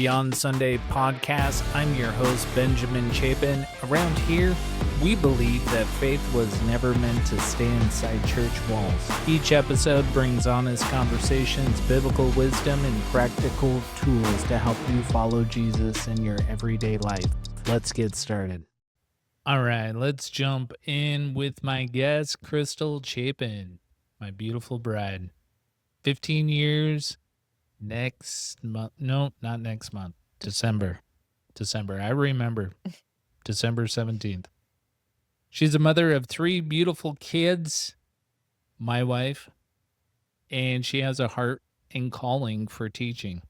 Beyond Sunday podcast. I'm your host, Benjamin Chapin. Around here, we believe that faith was never meant to stay inside church walls. Each episode brings honest conversations, biblical wisdom, and practical tools to help you follow Jesus in your everyday life. Let's get started. All right, let's jump in with my guest, Crystal Chapin, my beautiful bride. 15 years next month. No, not next month. December. I remember. December 17th. She's a mother of 3 beautiful kids, my wife, and she has a heart and calling for teaching.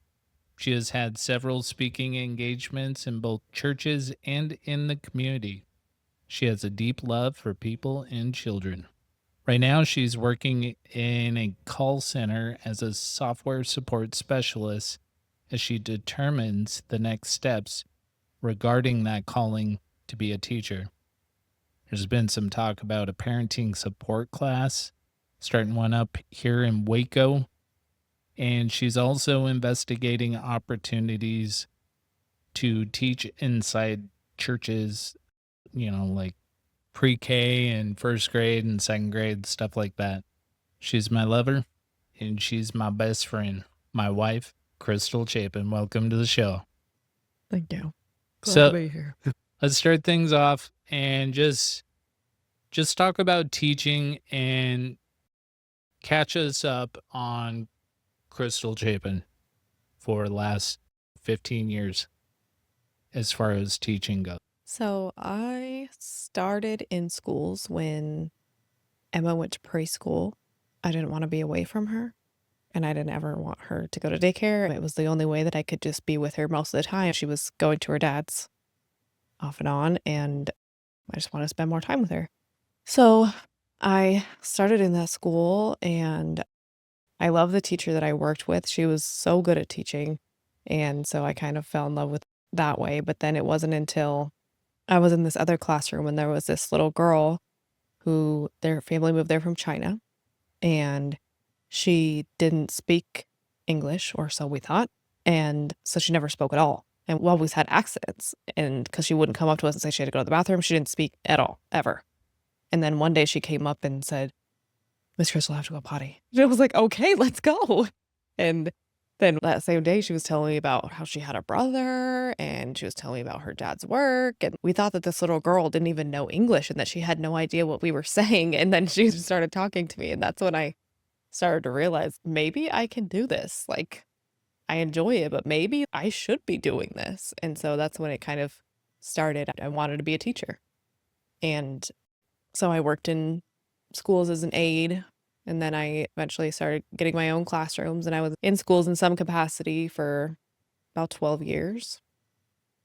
She has had several speaking engagements in both churches and in the community. She has a deep love for people and children. Right now, she's working in a call center as a software support specialist as she determines the next steps regarding that calling to be a teacher. There's been some talk about a parenting support class, starting one up here in Waco, and she's also investigating opportunities to teach inside churches, like pre-K and first grade and second grade, stuff like that. She's my lover, and she's my best friend, my wife, Crystal Chapin. Welcome to the show. Thank you. Glad to be here. Let's start things off and just talk about teaching and catch us up on Crystal Chapin for the last 15 years as far as teaching goes. So I started in schools when Emma went to preschool. I didn't want to be away from her, and I didn't ever want her to go to daycare. It was the only way that I could just be with her most of the time. She was going to her dad's off and on, and I just wanted to spend more time with her. So I started in that school, and I love the teacher that I worked with. She was so good at teaching, and so I kind of fell in love with that way. But then it wasn't until I was in this other classroom when there was this little girl who their family moved there from China, and she didn't speak English, or so we thought, and so she never spoke at all. And we always had accents, and because she wouldn't come up to us and say she had to go to the bathroom, she didn't speak at all, ever. And then one day she came up and said, "Miss Crystal, I have to go potty." And I was like, "Okay, let's go." And then that same day, she was telling me about how she had a brother, and she was telling me about her dad's work. And we thought that this little girl didn't even know English and that she had no idea what we were saying. And then she just started talking to me. And that's when I started to realize maybe I can do this. Like, I enjoy it, but maybe I should be doing this. And so that's when it kind of started. I wanted to be a teacher. And so I worked in schools as an aide. And then I eventually started getting my own classrooms, and I was in schools in some capacity for about 12 years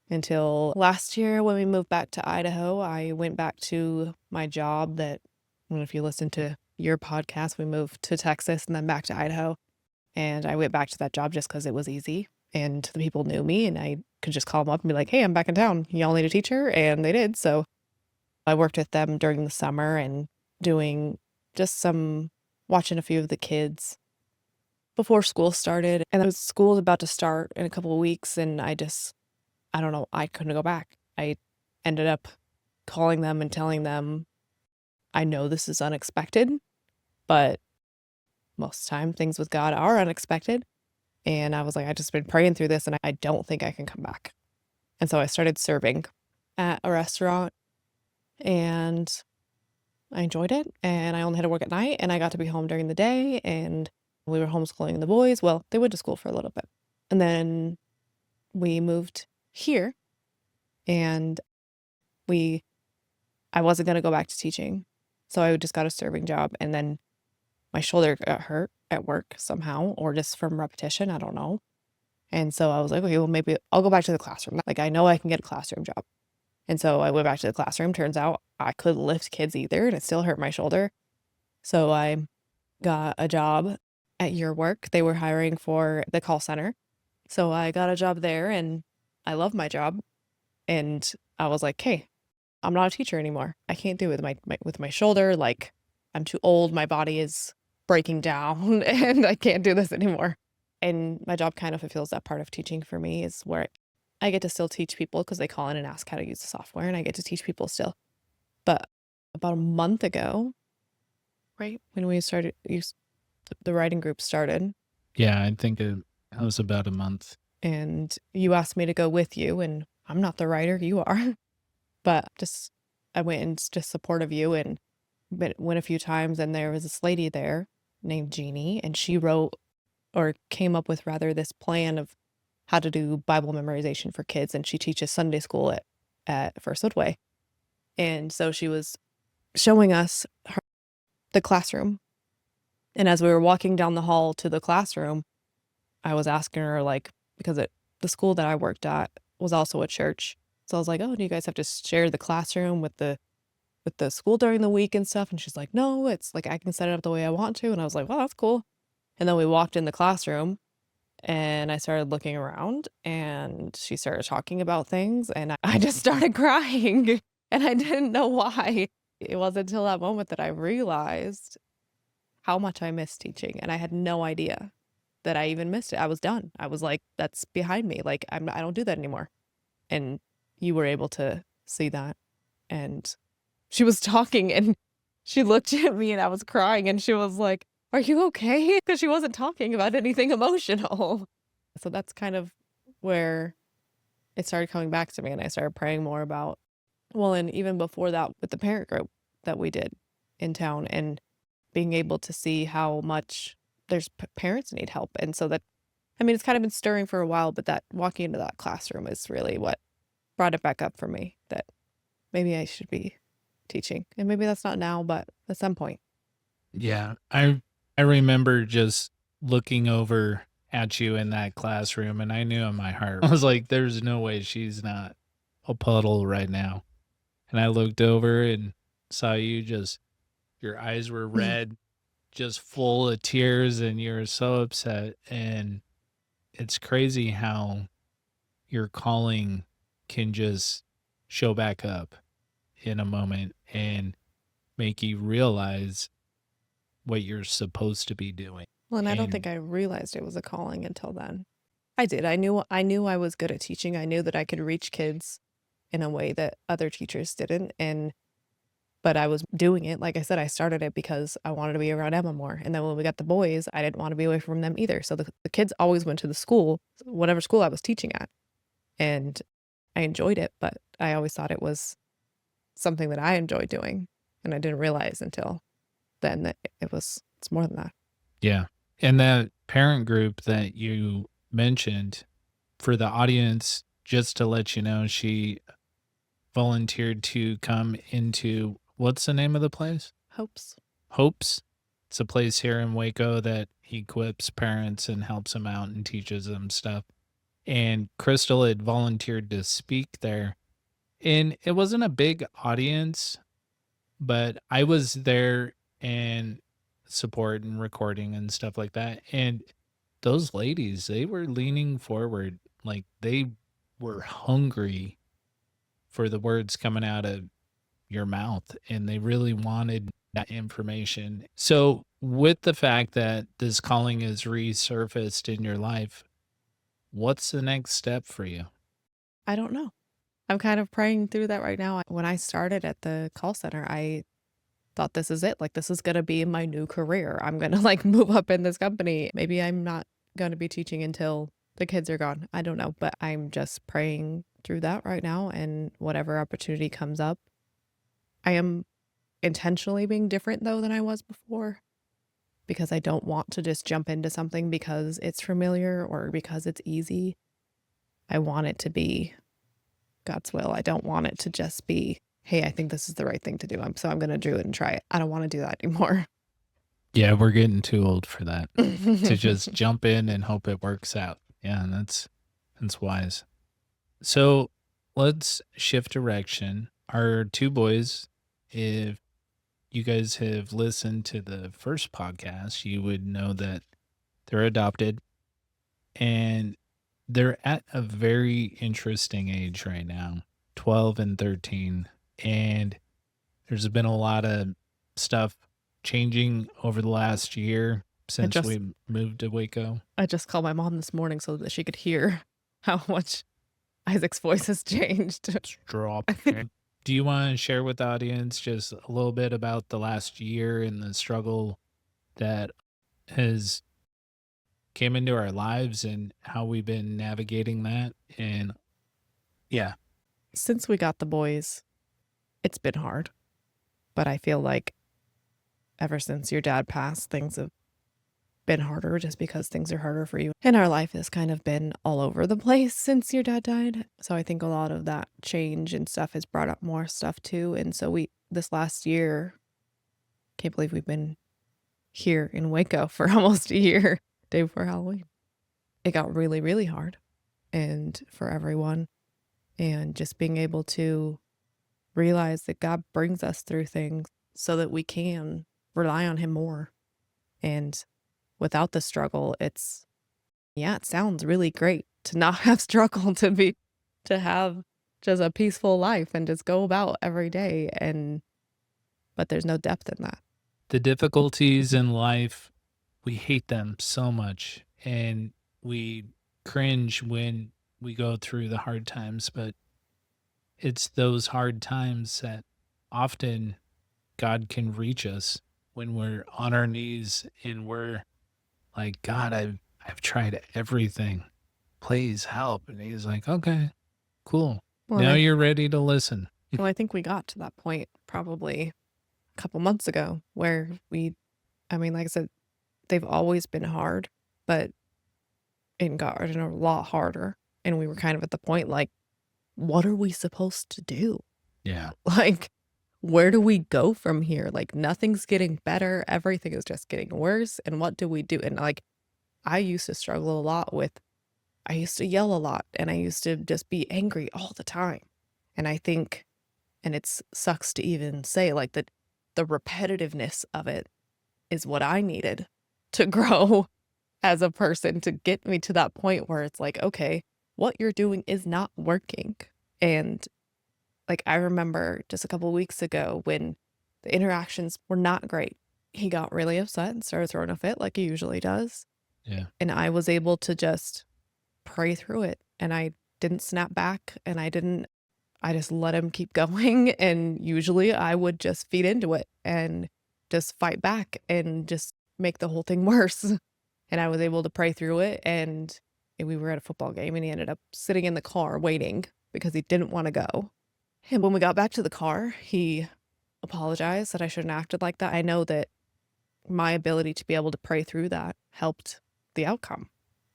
until last year when we moved back to Idaho. I went back to my job that, I don't know if you listen to your podcast, we moved to Texas and then back to Idaho. And I went back to that job just because it was easy and the people knew me, and I could just call them up and be like, "Hey, I'm back in town. Y'all need a teacher?" And they did. So I worked with them during the summer and doing just watching a few of the kids before school started. And the school was about to start in a couple of weeks, and I don't know, I couldn't go back. I ended up calling them and telling them, I know this is unexpected, but most of the time things with God are unexpected. And I was like, I just been praying through this, and I don't think I can come back. And so I started serving at a restaurant, and I enjoyed it, and I only had to work at night, and I got to be home during the day, and we were homeschooling the boys. Well, they went to school for a little bit. And then we moved here, and I wasn't going to go back to teaching. So I just got a serving job, and then my shoulder got hurt at work somehow, or just from repetition, I don't know. And so I was like, okay, well, maybe I'll go back to the classroom. Like, I know I can get a classroom job. And so I went back to the classroom. Turns out I couldn't lift kids either, and it still hurt my shoulder. So I got a job at your work. They were hiring for the call center. So I got a job there, and I love my job. And I was like, hey, I'm not a teacher anymore. I can't do it with my shoulder. Like, I'm too old. My body is breaking down, and I can't do this anymore. And my job kind of fulfills that part of teaching for me, is where I get to still teach people because they call in and ask how to use the software, and I get to teach people still. But about a month ago, right when we started, the writing group started, Yeah, I think it was about a month. and you asked me to go with you, and I'm not the writer, you are. But just I went and just supportive you, and went a few times, and there was this lady there named Jeannie, and she wrote, or came up with rather, this plan of how to do Bible memorization for kids, and she teaches Sunday school at First Woodway. And so she was showing us the classroom. And as we were walking down the hall to the classroom, I was asking her, like, because the school that I worked at was also a church. So I was like, "Oh, do you guys have to share the classroom with the school during the week and stuff?" And she's like, "No, it's like I can set it up the way I want to." And I was like, "Well, that's cool." And then we walked in the classroom, and I started looking around, and she started talking about things, and I just started crying, and I didn't know why. It wasn't until that moment that I realized how much I missed teaching, and I had no idea that I even missed it. I was done. I was like, "That's behind me. Like, I don't do that anymore." And you were able to see that. And she was talking, and she looked at me, and I was crying, and she was like, "Are you okay?" Because she wasn't talking about anything emotional. So that's kind of where it started coming back to me, and I started praying more about, well, and even before that, with the parent group that we did in town, and being able to see how much there's parents need help. And so that, I mean, it's kind of been stirring for a while, but that walking into that classroom is really what brought it back up for me, that maybe I should be teaching. And maybe that's not now, but at some point. Yeah, I remember just looking over at you in that classroom, and I knew in my heart, I was like, "There's no way she's not a puddle right now." And I looked over and saw you just your eyes were red, just full of tears, and you're so upset. And it's crazy how your calling can just show back up in a moment and make you realize what you're supposed to be doing. Well, and I don't think And I realized it was a calling until then. I did. I knew I was good at teaching. I knew that I could reach kids in a way that other teachers didn't. But I was doing it. Like I said, I started it because I wanted to be around Emma more. And then when we got the boys, I didn't want to be away from them either. So the kids always went to the school, whatever school I was teaching at. And I enjoyed it, but I always thought it was something that I enjoyed doing. And I didn't realize until then that it's more than that. yeah. And that parent group that you mentioned, for the audience, just to let you know, she volunteered to come into what's the name of the place? Hopes. Hopes. It's a place here in Waco that equips parents and helps them out and teaches them stuff. And Crystal had volunteered to speak there. And it wasn't a big audience, but I was there and support and recording and stuff like that. And those ladies, they were leaning forward like they were hungry for the words coming out of your mouth, and they really wanted that information. So, with the fact that this calling is resurfaced in your life, what's the next step for you? I don't know. I'm kind of praying through that right now. When I started at the call center, I thought, this is it. Like, this is going to be my new career. I'm going to like move up in this company. Maybe I'm not going to be teaching until the kids are gone. I don't know, but I'm just praying through that right now, and whatever opportunity comes up. I am intentionally being different though than I was before, because I don't want to just jump into something because it's familiar or because it's easy. I want it to be God's will. I don't want it to just be, hey, I think this is the right thing to do. So I'm going to do it and try it. I don't want to do that anymore. Yeah, we're getting too old for that. To just jump in and hope it works out. Yeah, and that's wise. So let's shift direction. Our two boys, if you guys have listened to the first podcast, you would know that they're adopted and they're at a very interesting age right now, 12 and 13. And there's been a lot of stuff changing over the last year. since we moved to Waco. I just called my mom this morning so that she could hear how much Isaac's voice has changed. It's dropped. Do you want to share with the audience just a little bit about the last year and the struggle that has came into our lives and how we've been navigating that? And yeah, Since we got the boys, it's been hard. But I feel like ever since your dad passed, things have been harder just because things are harder for you. And our life has kind of been all over the place since your dad died. So I think a lot of that change and stuff has brought up more stuff too. And so this last year, can't believe we've been here in Waco for almost a year, day before Halloween. It got really, really hard and for everyone. And just being able to realize that God brings us through things so that we can rely on him more. And without the struggle, it sounds really great to not have struggle, to have just a peaceful life and just go about every day. But there's no depth in that. the difficulties in life, we hate them so much and we cringe when we go through the hard times, but it's those hard times that often God can reach us when we're on our knees and we're like, God, I've tried everything. Please help. And he's like, okay, cool. Well, Now you're ready to listen. Well, I think we got to that point probably a couple months ago where like I said, they've always been hard, but it got a lot harder. And we were kind of at the point like, what are we supposed to do? Yeah. Like, where do we go from here? Like, nothing's getting better. Everything is just getting worse. And what do we do? And like, I used to struggle a lot I used to yell a lot and I used to just be angry all the time. And I think, and it sucks to even say like that the repetitiveness of it is what I needed to grow as a person to get me to that point where it's like, okay, what you're doing is not working. And like, I remember just a couple weeks ago when the interactions were not great. He got really upset and started throwing a fit like he usually does. Yeah. And I was able to just pray through it. And I didn't snap back and I just let him keep going. And usually I would just feed into it and just fight back and just make the whole thing worse. And I was able to pray through it. And we were at a football game and he ended up sitting in the car waiting because he didn't want to go. And when we got back to the car, he apologized that I shouldn't have acted like that. I know that my ability to be able to pray through that helped the outcome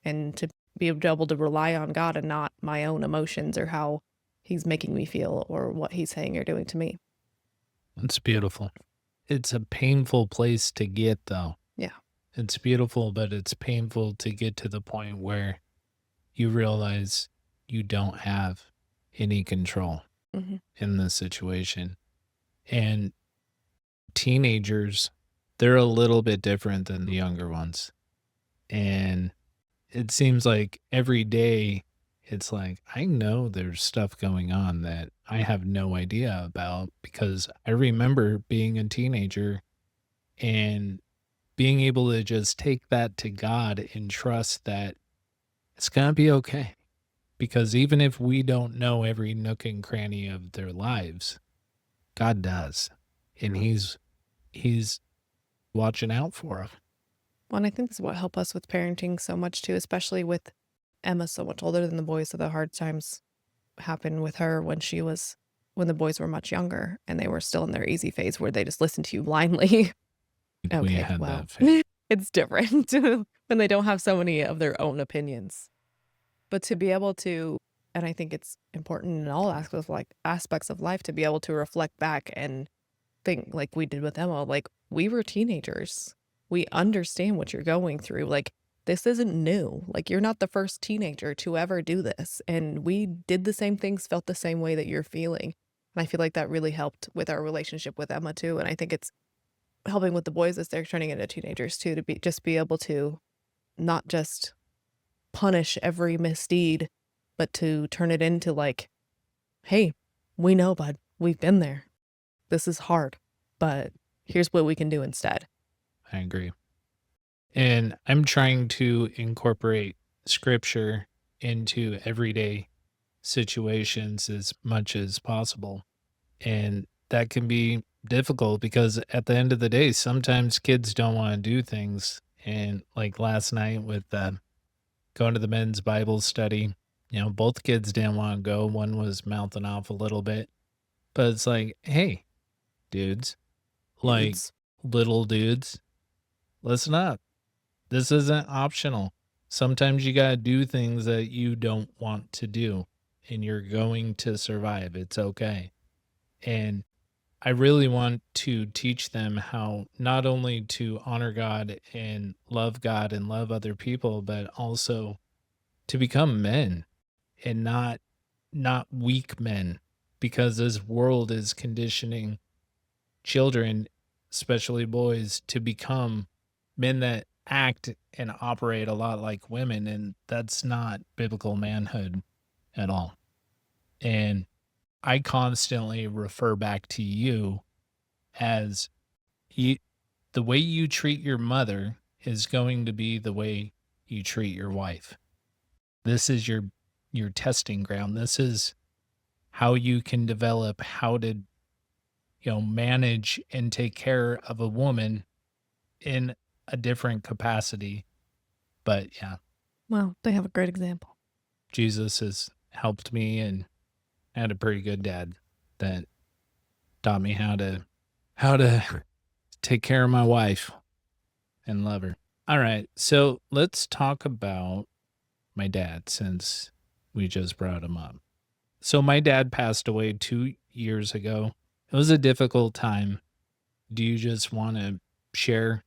and to be able to rely on God and not my own emotions or how he's making me feel or what he's saying or doing to me. It's beautiful. It's a painful place to get, though. Yeah. It's beautiful, but it's painful to get to the point where you realize you don't have any control in this situation. And teenagers, they're a little bit different than the younger ones. And it seems like every day it's like, I know there's stuff going on that I have no idea about because I remember being a teenager and being able to just take that to God and trust that it's going to be okay. Because even if we don't know every nook and cranny of their lives, God does. And he's watching out for them. Well, and I think this is what helped us with parenting so much too, especially with Emma so much older than the boys. So the hard times happened with her when the boys were much younger and they were still in their easy phase where they just listened to you blindly. We had that phase. It's different when they don't have so many of their own opinions. But to be able to, and I think it's important in all aspects of life to be able to reflect back and think like we did with Emma, like we were teenagers. We understand what you're going through. Like this isn't new. Like you're not the first teenager to ever do this. And we did the same things, felt the same way that you're feeling. And I feel like that really helped with our relationship with Emma too. And I think it's helping with the boys as they're turning into teenagers too, to be able to not just punish every misdeed, but to turn it into like, hey, we know, bud, we've been there. This is hard, but here's what we can do instead. I agree. And I'm trying to incorporate scripture into everyday situations as much as possible. And that can be difficult because at the end of the day, sometimes kids don't want to do things. And like last night with going to the men's Bible study, both kids didn't want to go. One was mouthing off a little bit, but it's like, hey, dudes, like Dudes. little dudes, listen up. This isn't optional. Sometimes you got to do things that you don't want to do and you're going to survive. It's okay. And I really want to teach them how not only to honor God and love other people, but also to become men and not weak men because this world is conditioning children, especially boys, to become men that act and operate a lot like women, and that's not biblical manhood at all. And I constantly refer back to you as you, the way you treat your mother is going to be the way you treat your wife. This is your testing ground. This is how you can develop how to, manage and take care of a woman in a different capacity. But yeah, Well, they have a great example. Jesus has helped me and I had a pretty good dad that taught me how to take care of my wife and love her. All right, so let's talk about my dad since we just brought him up. So my dad passed away 2 years ago. It was a difficult time. Do you just want to share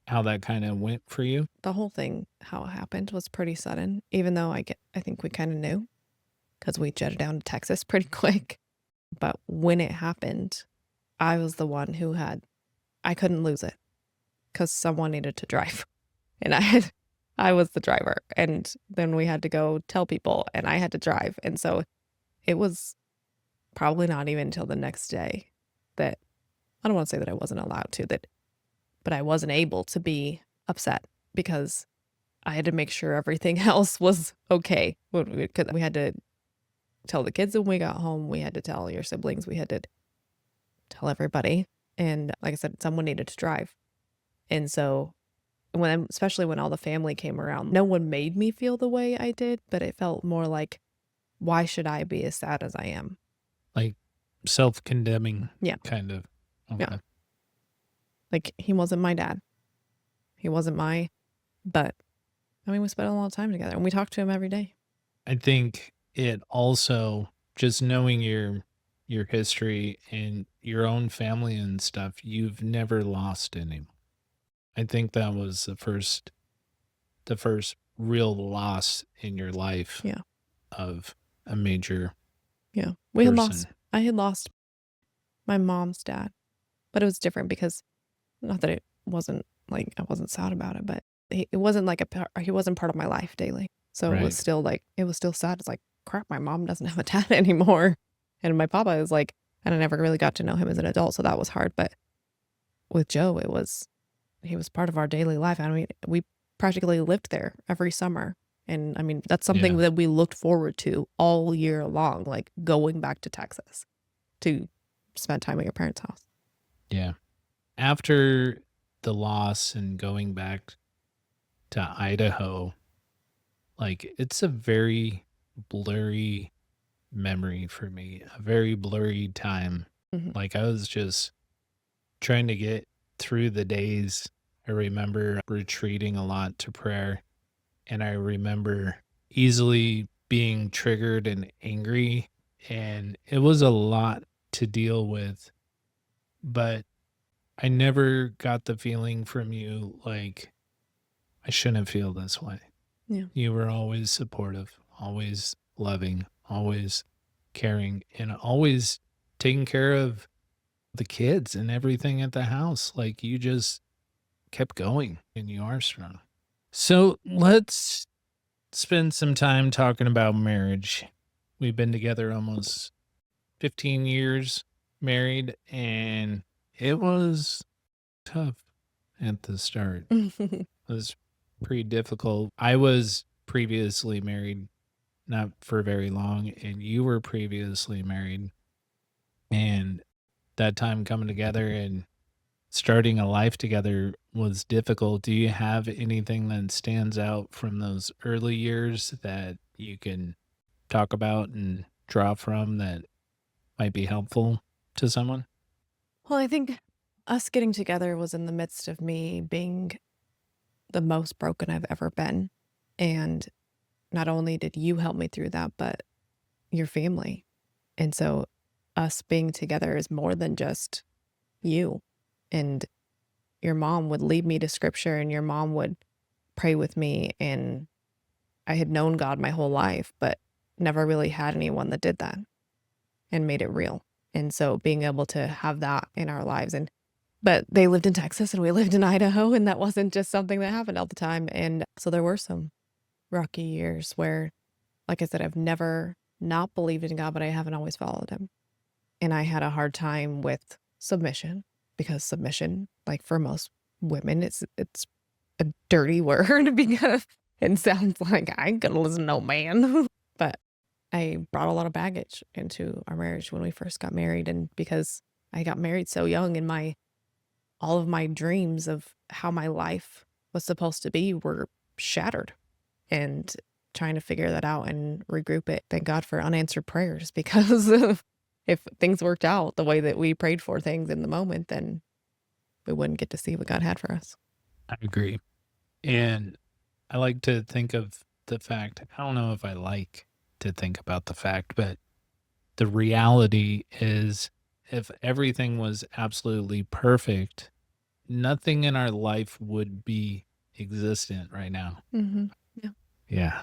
how that kind of went for you? The whole thing, how it happened, was pretty sudden, even though I think we kind of knew because we jetted down to Texas pretty quick. But when it happened, I was the one who I couldn't lose it because someone needed to drive. And I was the driver. And then we had to go tell people and I had to drive. And so it was probably not even until the next day that I don't want to say that I wasn't allowed to, but I wasn't able to be upset because I had to make sure everything else was okay. Because we had to tell the kids when we got home, we had to tell your siblings, we had to tell everybody. And like I said, someone needed to drive. And so especially when all the family came around, no one made me feel the way I did, but it felt more like, why should I be as sad as I am? Like self-condemning Yeah. kind of. Yeah. Okay. Like he wasn't my dad. He wasn't but I mean, we spent a lot of time together and we talked to him every day. I think it also just knowing your history and your own family and stuff, you've never lost any. I think that was the first real loss in your life Yeah. of a major Yeah. person. I had lost my mom's dad, but it was different because not that it wasn't like I wasn't sad about it, but it wasn't like he wasn't part of my life daily. So it was Right. still it was still sad. It's like, crap, my mom doesn't have a dad anymore. And my papa is like, and I never really got to know him as an adult. So that was hard. But with Joe, he was part of our daily life. I mean, we practically lived there every summer. And I mean, that's something Yeah. that we looked forward to all year long, like going back to Texas to spend time at your parents' house. Yeah. After the loss and going back to Idaho, like it's a very blurry memory for me, a very blurry time. Mhm. Like I was just trying to get through the days. I remember retreating a lot to prayer, and I remember easily being triggered and angry, and it was a lot to deal with, but I never got the feeling from you like I shouldn't feel this way. Yeah. You were always supportive, always loving, always caring, and always taking care of the kids and everything at the house. Like you just kept going and you are strong. So let's spend some time talking about marriage. We've been together almost 15 years married, and it was tough at the start. was pretty difficult. I was previously married, not for very long, and you were previously married. And that time coming together and starting a life together was difficult. Do you have anything that stands out from those early years that you can talk about and draw from that might be helpful to someone? Well, I think us getting together was in the midst of me being the most broken I've ever been. And not only did you help me through that, but your family. And so us being together is more than just you. And your mom would lead me to scripture and your mom would pray with me. And I had known God my whole life, but never really had anyone that did that and made it real. And so being able to have that in our lives but they lived in Texas and we lived in Idaho, and that wasn't just something that happened all the time. And so there were some rocky years where, like I said, I've never not believed in God, but I haven't always followed him. And I had a hard time with submission because submission, like for most women, it's a dirty word because it sounds like I ain't gonna listen to no man. But I brought a lot of baggage into our marriage when we first got married. And because I got married so young and all of my dreams of how my life was supposed to be were shattered, and trying to figure that out and regroup it. Thank God for unanswered prayers because if things worked out the way that we prayed for things in the moment, then we wouldn't get to see what God had for us. I agree. And I like to think of the fact, I don't know if I like to think about the fact, but the reality is if everything was absolutely perfect, nothing in our life would be existent right now. Mm-hmm. Yeah. Yeah.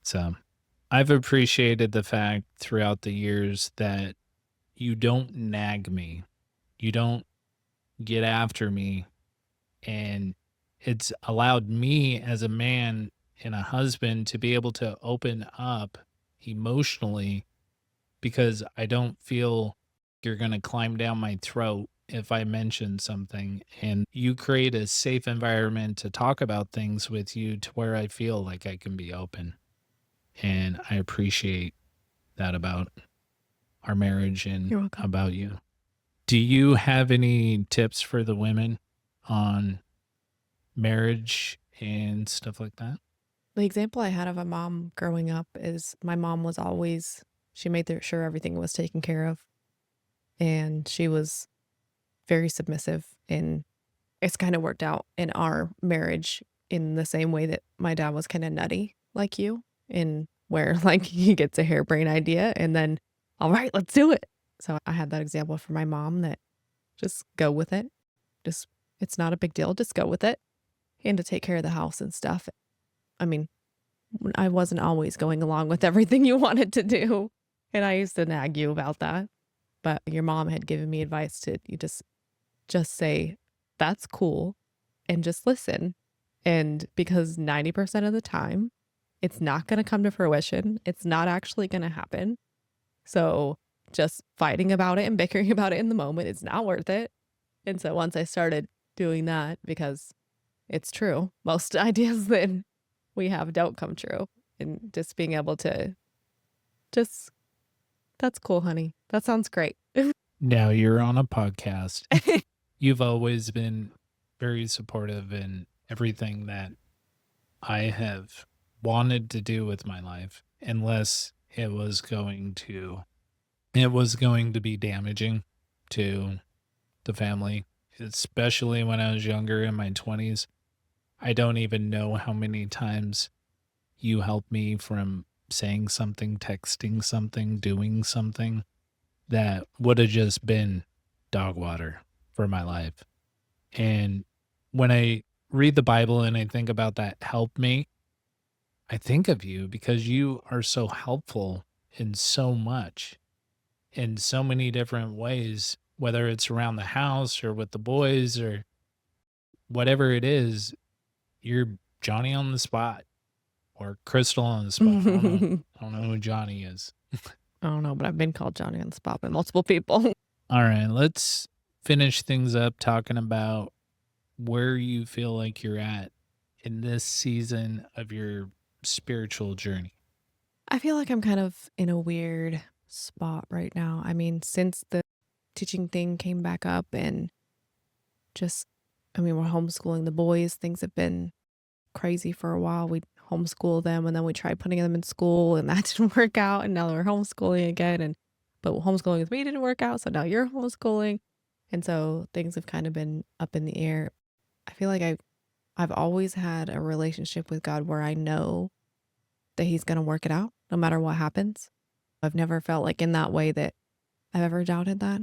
So I've appreciated the fact throughout the years that you don't nag me, you don't get after me. And it's allowed me as a man and a husband to be able to open up emotionally because I don't feel you're going to climb down my throat if I mention something. And you create a safe environment to talk about things with you to where I feel like I can be open. And I appreciate that about our marriage and You're welcome. about you. Do you have any tips for the women on marriage and stuff like that? The example I had of a mom growing up is my mom was always, she made sure everything was taken care of. And she was very submissive. And it's kind of worked out in our marriage in the same way that my dad was kind of nutty like you, in where like he gets a harebrained idea and then, all right, let's do it. So I had that example for my mom that just go with it. Just, it's not a big deal. Just go with it. And to take care of the house and stuff. I mean, I wasn't always going along with everything you wanted to do. And I used to nag you about that. But your mom had given me advice to you just say, that's cool, and just listen. And because 90% of the time, it's not going to come to fruition. It's not actually going to happen. So just fighting about it and bickering about it in the moment, it's not worth it. And so once I started doing that, because it's true, most ideas that we have don't come true. And just being able to just, that's cool, honey. That sounds great. Now you're on a podcast. You've always been very supportive in everything that I have wanted to do with my life, unless it was going to be damaging to the family, especially when I was younger in my 20s. I don't even know how many times you helped me from saying something, texting something, doing something that would have just been dog water for my life. And when I read the Bible and I think about that help me, I think of you because you are so helpful in so much, in so many different ways, whether it's around the house or with the boys or whatever it is. You're Johnny on the spot or Crystal on the spot. I don't know who Johnny is. I don't know, but I've been called Johnny on the spot by multiple people. All right, let's finish things up talking about where you feel like you're at in this season of your spiritual journey? I feel like I'm kind of in a weird spot right now. I mean, since the teaching thing came back up and just, I mean, we're homeschooling the boys, things have been crazy for a while. We homeschool them and then we tried putting them in school and that didn't work out. And now we're homeschooling again. But homeschooling with me didn't work out. So now you're homeschooling. And so things have kind of been up in the air. I feel like I've always had a relationship with God where I know that he's going to work it out no matter what happens. I've never felt like in that way that I've ever doubted that.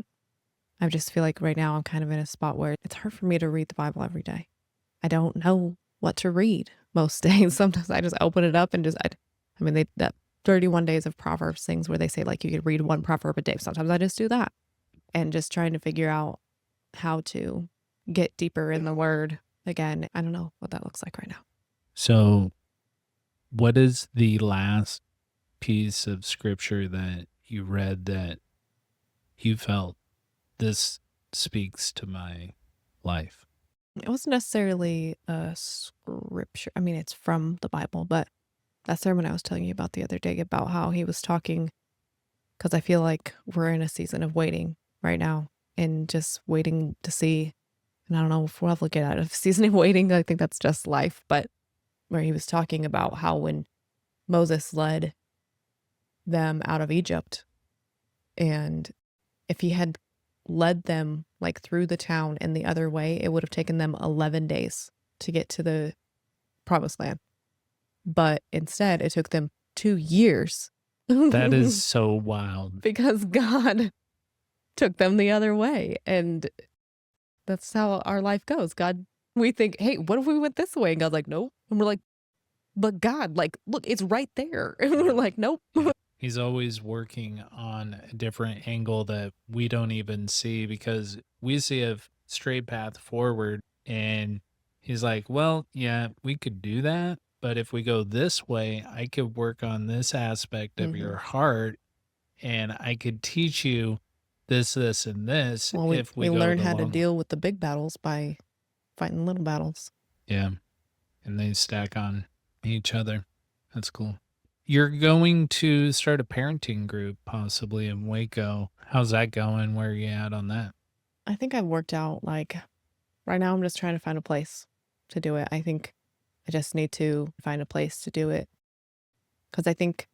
I just feel like right now I'm kind of in a spot where it's hard for me to read the Bible every day. I don't know what to read most days. Sometimes I just open it up and that 31 days of Proverbs things where they say like you could read one proverb a day. Sometimes I just do that and just trying to figure out how to get deeper in the word again. I don't know what that looks like right now. So, what is the last piece of scripture that you read that you felt this speaks to my life? It wasn't necessarily a scripture. I mean, it's from the Bible, but that sermon I was telling you about the other day about how he was talking, because I feel like we're in a season of waiting right now and just waiting to see. And I don't know if we'll ever get out of season of waiting. I think that's just life. But where he was talking about how when Moses led them out of Egypt, and if he had led them like through the town and the other way, it would have taken them 11 days to get to the promised land. But instead, it took them 2 years. That is so wild. Because God took them the other way. And that's how our life goes. God, we think, hey, what if we went this way? And God's like, nope. And we're like, but God, like, look, it's right there. And we're like, nope. He's always working on a different angle that we don't even see because we see a straight path forward. And he's like, well, yeah, we could do that. But if we go this way, I could work on this aspect of your heart and I could teach you this, and this. Well, if we go learn the how to long- deal with the big battles by fighting little battles. Yeah. And they stack on each other. That's cool. You're going to start a parenting group possibly in Waco. How's that going? Where are you at on that? I think I've worked out, like, right now I'm just trying to find a place to do it. I think I just need to find a place to do it. Because I think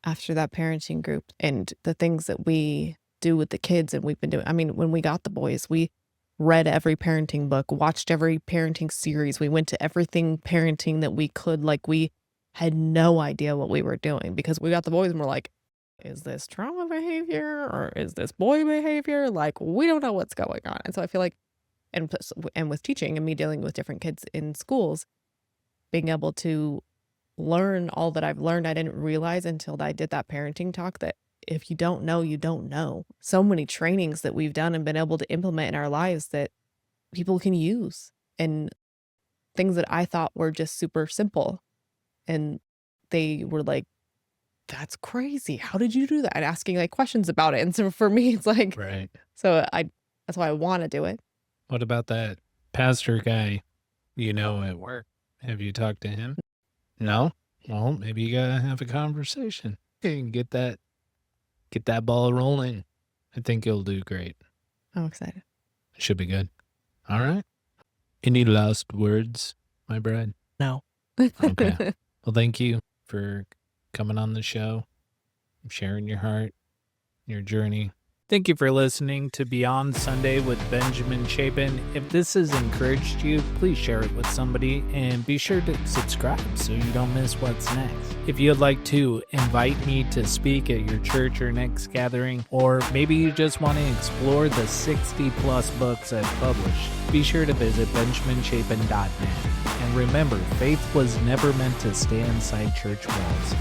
after that parenting group and the things that we do with the kids and we've been doing, I mean, when we got the boys, we read every parenting book, watched every parenting series. We went to everything parenting that we could. Like, we had no idea what we were doing because we got the boys and we're like, is this trauma behavior or is this boy behavior? Like, we don't know what's going on. And so I feel like, and with teaching and me dealing with different kids in schools, being able to learn all that I've learned, I didn't realize until I did that parenting talk that if you don't know, you don't know. So many trainings that we've done and been able to implement in our lives that people can use, and things that I thought were just super simple. And they were like, that's crazy. How did you do that? And asking like questions about it. And so for me, it's like, Right. That's why I want to do it. What about that pastor guy at work? Have you talked to him? No? Well, maybe you gotta have a conversation and get that ball rolling. I think you'll do great. I'm excited. It should be good. All right. Any last words, my bride? No. Okay. Well, thank you for coming on the show, sharing your heart, your journey. Thank you for listening to Beyond Sunday with Benjamin Chapin. If this has encouraged you, please share it with somebody and be sure to subscribe so you don't miss what's next. If you'd like to invite me to speak at your church or next gathering, or maybe you just want to explore the 60 plus books I've published, be sure to visit benjaminchapin.net. And remember, faith was never meant to stay inside church walls.